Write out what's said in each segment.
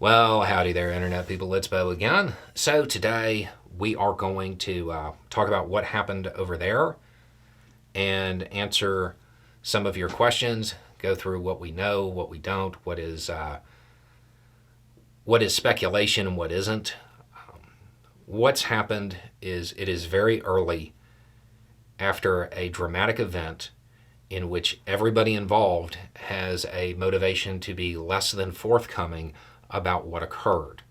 Well, howdy there, Internet people. It's Bo again. So, today we are going to talk about what happened over there and answer some of your questions, go through what we know, what we don't, what is speculation and what isn't. What's happened is it is very early after a dramatic event in which everybody involved has a motivation to be less than forthcoming about what occurred.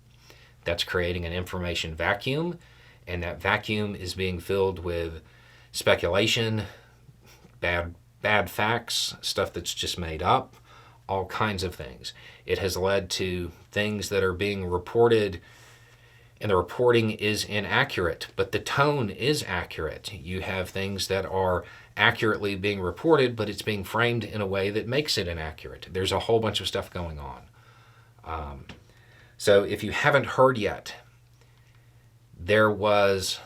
That's creating an information vacuum, and that vacuum is being filled with speculation, bad facts, stuff that's just made up, all kinds of things. It has led to things that are being reported, and the reporting is inaccurate, but the tone is accurate. You have things that are accurately being reported, but it's being framed in a way that makes it inaccurate. There's a whole bunch of stuff going on. So if you haven't heard yet, there was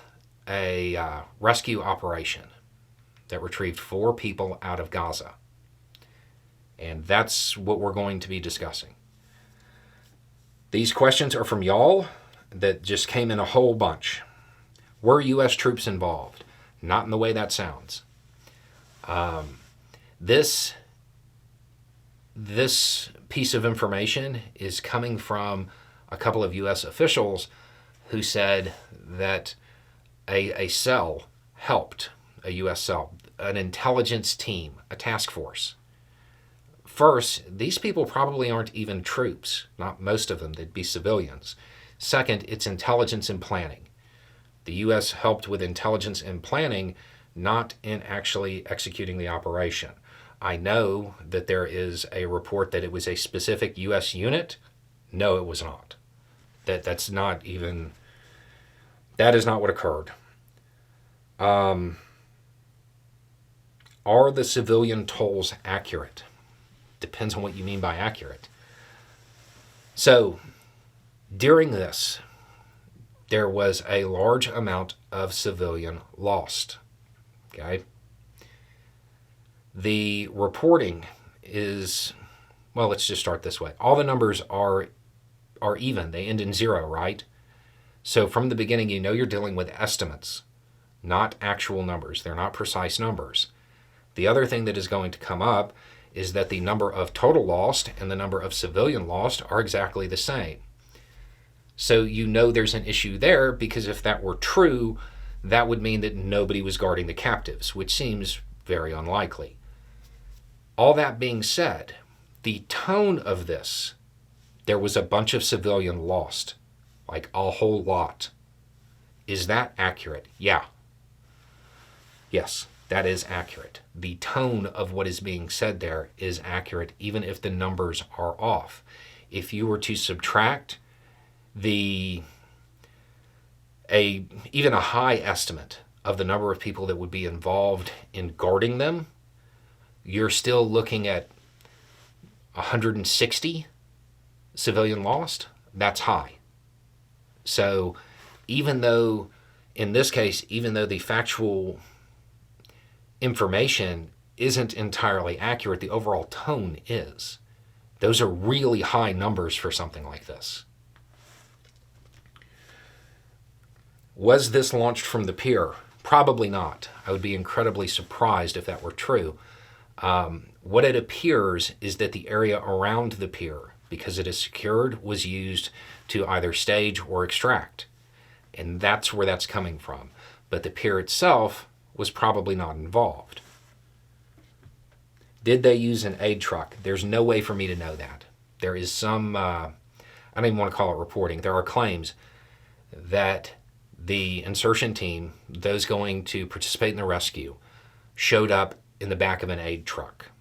a rescue operation that retrieved 4 people out of Gaza. And that's what we're going to be discussing. These questions are from y'all that just came in a whole bunch. Were U.S. troops involved? Not in the way that sounds. This piece of information is coming from a couple of U.S. officials who said that a cell helped, a U.S. cell, an intelligence team, a task force. First, these people probably aren't even troops, not most of them, they'd be civilians. Second, it's intelligence and planning. The U.S. helped with intelligence and planning, not in actually executing the operation. I know that there is a report that it was a specific U.S. unit. No, it was not. That is not what occurred. Are the civilian tolls accurate? Depends on what you mean by accurate. So, during this, there was a large amount of civilian lost. Okay? The reporting is, well, let's just start this way. All the numbers are even. They end in 0, right? So from the beginning, you know you're dealing with estimates, not actual numbers. They're not precise numbers. The other thing that is going to come up is that the number of total lost and the number of civilian lost are exactly the same. So you know there's an issue there, because if that were true, that would mean that nobody was guarding the captives, which seems very unlikely. All that being said, the tone of this, there was a bunch of civilian lost, like a whole lot. Is that accurate? Yeah. Yes, that is accurate. The tone of what is being said there is accurate, even if the numbers are off. If you were to subtract even a high estimate of the number of people that would be involved in guarding them, you're still looking at 160 civilian lost. That's high. So even though, in this case, even though the factual information isn't entirely accurate, the overall tone is. Those are really high numbers for something like this. Was this launched from the pier? Probably not. I would be incredibly surprised if that were true. What it appears is that the area around the pier, because it is secured, was used to either stage or extract. And that's where that's coming from. But the pier itself was probably not involved. Did they use an aid truck? There's no way for me to know that. There is some, I don't even want to call it reporting. There are claims that the insertion team, those going to participate in the rescue, showed up in the back of an aid truck.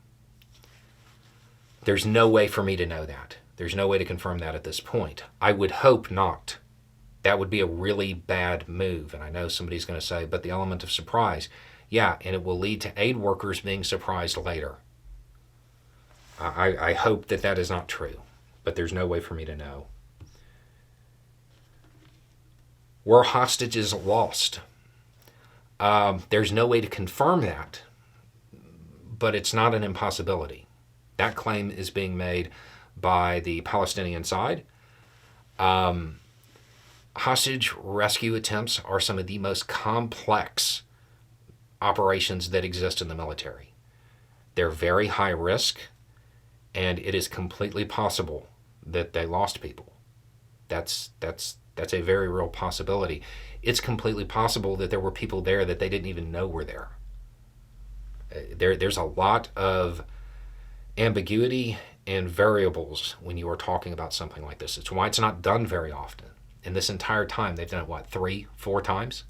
There's no way for me to know that. There's no way to confirm that at this point. I would hope not. That would be a really bad move. And I know somebody's going to say, but the element of surprise. Yeah, and it will lead to aid workers being surprised later. I hope that that is not true, but there's no way for me to know. Were hostages lost? There's no way to confirm that, but it's not an impossibility. That claim is being made by the Palestinian side. Hostage rescue attempts are some of the most complex operations that exist in the military. They're very high risk, and it is completely possible that they lost people. That's a very real possibility. It's completely possible that there were people there that they didn't even know were there. There's a lot of ambiguity and variables when you are talking about something like this. It's why it's not done very often. In this entire time, they've done it, what, 3, 4 times?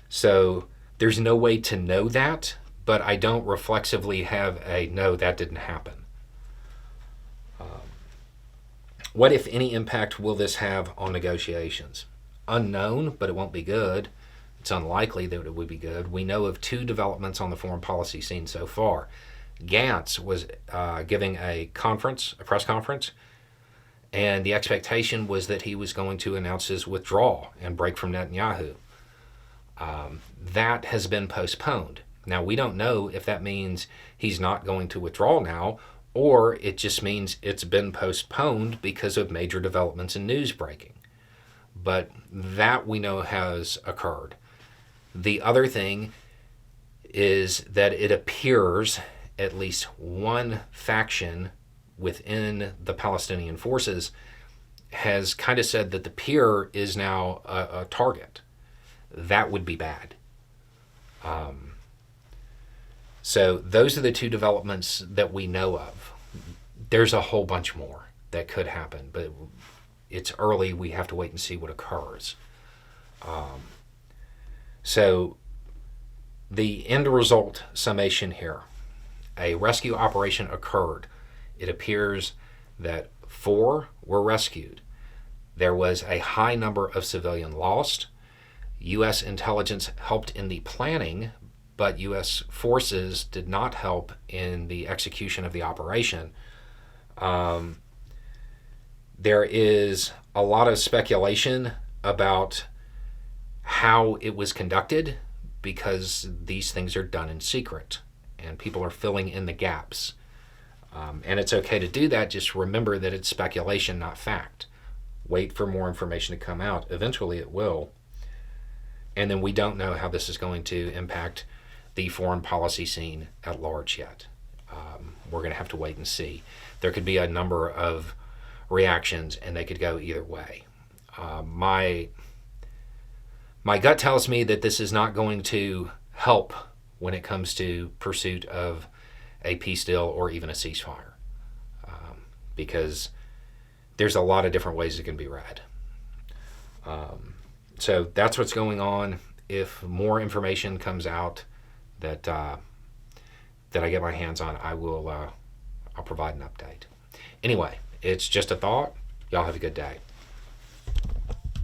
So there's no way to know that, but I don't reflexively have a no, that didn't happen. What, if any, impact will this have on negotiations? Unknown, but it won't be good. It's unlikely that it would be good. We know of 2 developments on the foreign policy scene so far. Gantz was giving a press conference, and the expectation was that he was going to announce his withdrawal and break from Netanyahu. That has been postponed. Now, we don't know if that means he's not going to withdraw now, or it just means it's been postponed because of major developments in news breaking. But that we know has occurred. The other thing is that it appears at least one faction within the Palestinian forces has kind of said that the pier is now a target. That would be bad. So those are the 2 developments that we know of. There's a whole bunch more that could happen, but it's early. We have to wait and see what occurs. So the end result summation here. A rescue operation occurred. It appears that 4 were rescued. There was a high number of civilian lost. U.S. intelligence helped in the planning, but U.S. forces did not help in the execution of the operation. There is a lot of speculation about how it was conducted because these things are done in secret and people are filling in the gaps. And it's okay to do that. Just remember that it's speculation, not fact. Wait for more information to come out. Eventually it will. And then we don't know how this is going to impact the foreign policy scene at large yet. We're going to have to wait and see. There could be a number of reactions, and they could go either way. My gut tells me that this is not going to help when it comes to pursuit of a peace deal or even a ceasefire, because there's a lot of different ways it can be read. So that's what's going on. If more information comes out that I get my hands on, I'll provide an update. Anyway, it's just a thought. Y'all have a good day.